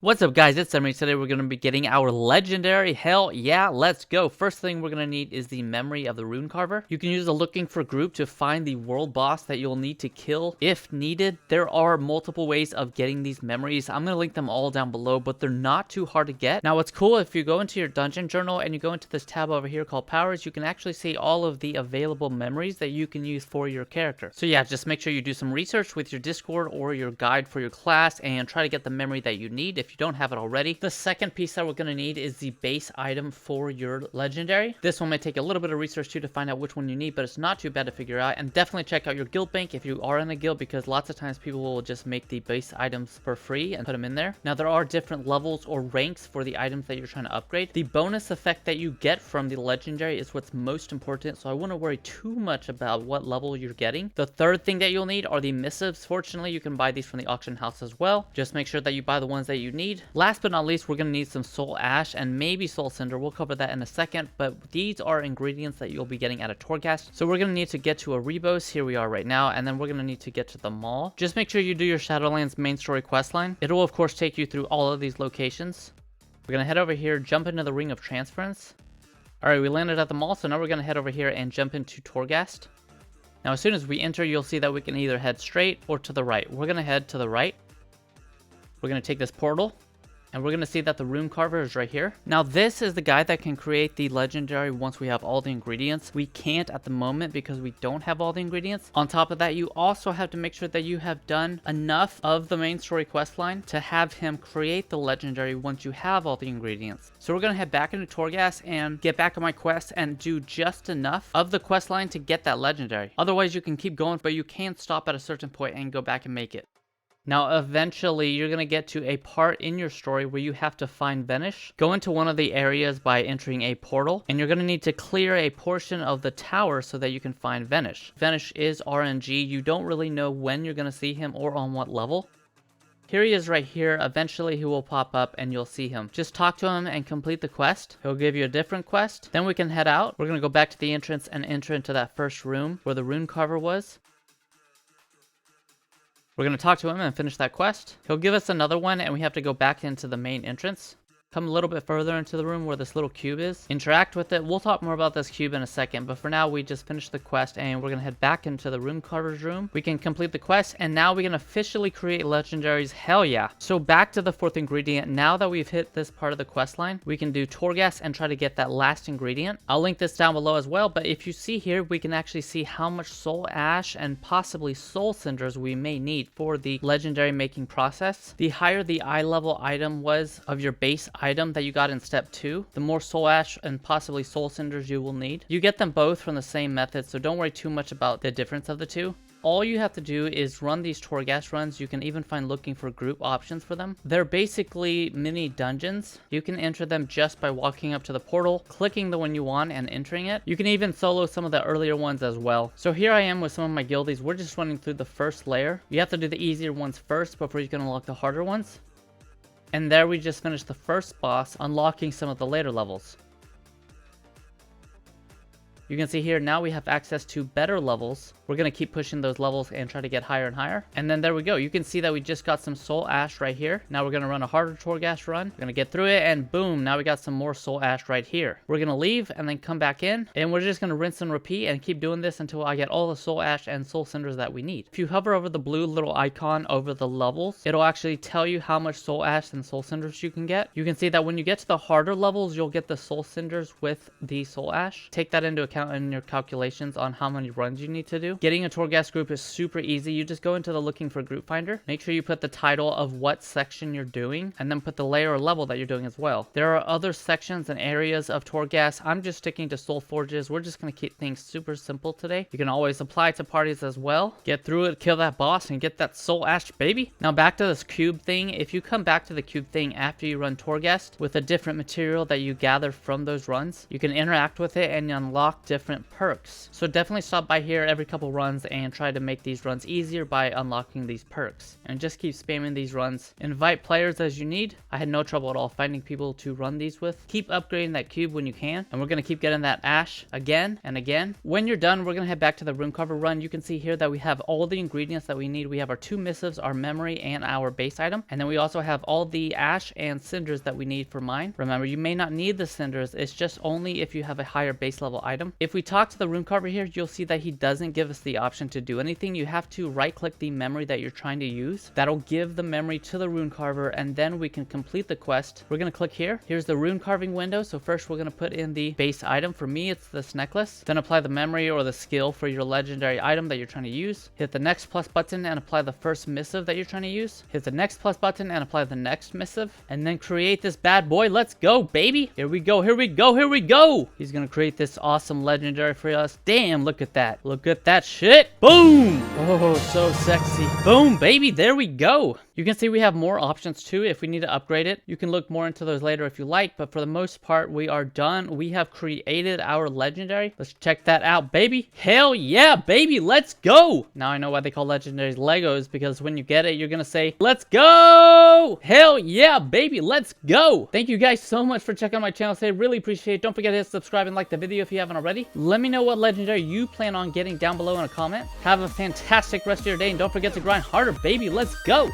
What's up, guys? It's Emery. Today we're going to be getting our legendary. Hell yeah, let's go. First thing we're going to need is the memory of the rune carver. You can use the looking for group to find the world boss that you'll need to kill if needed. There are multiple ways of getting these memories. I'm going to link them all down below, but they're not too hard to get. Now what's cool, if you go into your dungeon journal and you go into this tab over here called powers, you can actually see all of the available memories that you can use for your character. So yeah, just make sure you do some research with your Discord or your guide for your class and try to get the memory that you need if you don't have it already. The second piece that we're going to need is the base item for your legendary. This one may take a little bit of research too to find out which one you need, but it's not too bad to figure out. And definitely check out your guild bank if you are in a guild, because lots of times people will just make the base items for free and put them in there. Now there are different levels or ranks for the items that you're trying to upgrade. The bonus effect that you get from the legendary is what's most important, so I wouldn't worry too much about what level you're getting. The third thing that you'll need are the missives. Fortunately, you can buy these from the auction house as well. Just make sure that you buy the ones that you need. Last but not least, we're going to need some soul ash and maybe soul cinder. We'll cover that in a second, but these are ingredients that you'll be getting at a Torghast. So we're going to need to get to a Rebos. Here we are right now, and then we're going to need to get to the mall. Just make sure you do your Shadowlands main story quest line. It will of course take you through all of these locations. We're going to head over here, jump into the ring of transference. Alright, we landed at the mall, so now we're going to head over here and jump into Torghast. Now as soon as we enter, you'll see that we can either head straight or to the right. We're going to head to the right. We're going to take this portal, and we're going to see that the rune carver is right here. Now this is the guy that can create the legendary once we have all the ingredients. We can't at the moment because we don't have all the ingredients. On top of that, you also have to make sure that you have done enough of the main story quest line to have him create the legendary once you have all the ingredients. So we're going to head back into Torghast and get back on my quest and do just enough of the quest line to get that legendary. Otherwise you can keep going, but you can't stop at a certain point and go back and make it. Now, eventually, you're going to get to a part in your story where you have to find Vanish. Go into one of the areas by entering a portal, and you're going to need to clear a portion of the tower so that you can find Vanish. Vanish is RNG. You don't really know when you're going to see him or on what level. Here he is right here. Eventually, he will pop up and you'll see him. Just talk to him and complete the quest. He'll give you a different quest. Then we can head out. We're going to go back to the entrance and enter into that first room where the rune carver was. We're going to talk to him and finish that quest. He'll give us another one, and we have to go back into the main entrance. Come a little bit further into the room where this little cube is. Interact with it. We'll talk more about this cube in a second, but for now we just finished the quest and we're going to head back into the rune carver's room. We can complete the quest, and now we can officially create legendaries. Hell yeah. So back to the fourth ingredient. Now that we've hit this part of the quest line, we can do Torghast and try to get that last ingredient. I'll link this down below as well, but if you see here, we can actually see how much soul ash and possibly soul cinders we may need for the legendary making process. The higher the eye level item was of your base item that you got in step 2, the more soul ash and possibly soul cinders you will need. You get them both from the same method, so don't worry too much about the difference of the two. All you have to do is run these Torghast runs. You can even find looking for group options for them. They're basically mini dungeons. You can enter them just by walking up to the portal, clicking the one you want and entering it. You can even solo some of the earlier ones as well. So here I am with some of my guildies. We're just running through the first layer. You have to do the easier ones first before you can unlock the harder ones. And there we just finished the first boss, unlocking some of the later levels. You can see here now we have access to better levels. We're going to keep pushing those levels and try to get higher and higher. And then there we go. You can see that we just got some soul ash right here. Now we're going to run a harder Torghast run. We're going to get through it, and boom, now we got some more soul ash right here. We're going to leave and then come back in, and we're just going to rinse and repeat and keep doing this until I get all the soul ash and soul cinders that we need. If you hover over the blue little icon over the levels, it'll actually tell you how much soul ash and soul cinders you can get. You can see that when you get to the harder levels, you'll get the soul cinders with the soul ash. Take that into account in your calculations on how many runs you need to do. Getting a Torghast group is super easy. You just go into the looking for group finder. Make sure you put the title of what section you're doing, and then put the layer or level that you're doing as well. There are other sections and areas of Torghast. I'm just sticking to soul forges. We're just going to keep things super simple today. You can always apply to parties as well. Get through it, kill that boss, and get that soul ash, baby. Now back to this cube thing. If you come back to the cube thing after you run Torghast with a different material that you gather from those runs, you can interact with it and unlock different perks. So definitely stop by here every couple difficult runs and try to make these runs easier by unlocking these perks. And just keep spamming these runs. Invite players as you need. I had no trouble at all finding people to run these with. Keep upgrading that cube when you can. And we're going to keep getting that ash again and again. When you're done, we're going to head back to the rune carver run. You can see here that we have all the ingredients that we need. We have our 2 missives, our memory, and our base item. And then we also have all the ash and cinders that we need for mine. Remember, you may not need the cinders. It's just only if you have a higher base level item. If we talk to the rune carver here, you'll see that he doesn't give us the option to do anything. You have to right click the memory that you're trying to use. That'll give the memory to the rune carver, and then we can complete the quest. We're going to click here. Here's the rune carving window. So first we're going to put in the base item. For me, it's this necklace. Then apply the memory or the skill for your legendary item that you're trying to use. Hit the next plus button and apply the first missive that you're trying to use. Hit the next plus button and apply the next missive. And then create this bad boy. Let's go, baby. Here we go. Here we go. Here we go. He's going to create this awesome legendary for us. Damn, look at that. Look at that shit. Boom. Oh, so sexy. Boom, baby. There we go. You can see we have more options too if we need to upgrade it. You can look more into those later if you like, but for the most part, we are done. We have created our legendary. Let's check that out, baby. Hell yeah, baby. Let's go. Now I know why they call legendaries Legos, because when you get it, you're going to say, let's go. Hell yeah, baby. Let's go. Thank you guys so much for checking out my channel today. Really appreciate it. Don't forget to hit subscribe and like the video if you haven't already. Let me know what legendary you plan on getting down below in a comment. Have a fantastic rest of your day, and don't forget to grind harder, baby. Let's go.